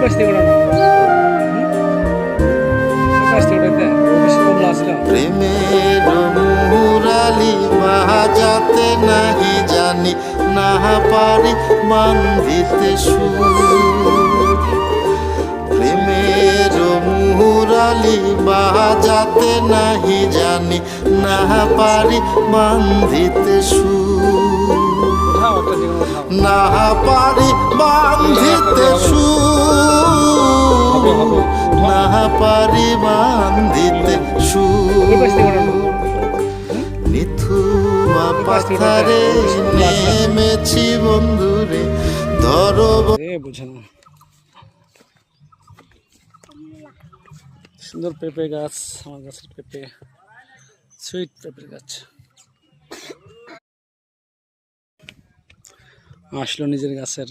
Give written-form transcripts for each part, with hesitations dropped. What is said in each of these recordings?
পাশ থেকে ওঠানো ওই পাশ থেকে ওঠাইতে ওই বেশি কমলা আসছিল। প্রেমের মুরালি বাজাতে নাহি জানি না পারি বান্ধিতে সুর। প্রেমের মুরালি বাজাতে নাহি জানি না পারি বান্ধিতে সুর। উঠাও একটা যেগুলো উঠাও না পারি বান্ধিতে সুর, না পারি বান্ধিতে ওই পাশ থেকে ওঠানো সুর। নিথুয়া পাথারে নেমেছি বন্ধুরে ধরো। এ বুঝে না। সুন্দর পেঁপে গাছ, আমার গাছের পেঁপে, সুইট পেঁপের গাছ। আসলো নিজের গাছের।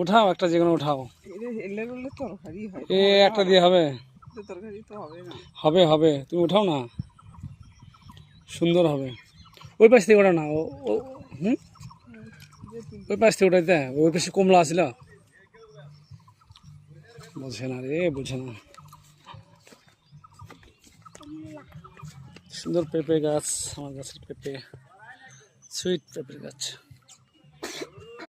উঠাও একটা যেগুলো উঠাও। এ একটা দিয়ে হবে? হবে হবে, তুমি উঠাও না, সুন্দর হবে। ওই পাশ থেকে ওঠাও না। হুম, ওই পাশ থেকে উঠাইতে ওই পাশে কমলা আসছিল। বুঝে না রে, বুঝে না। সুন্দর পেঁপে গাছ, আমার গাছের পেঁপে, সুইট পেঁপের গাছ।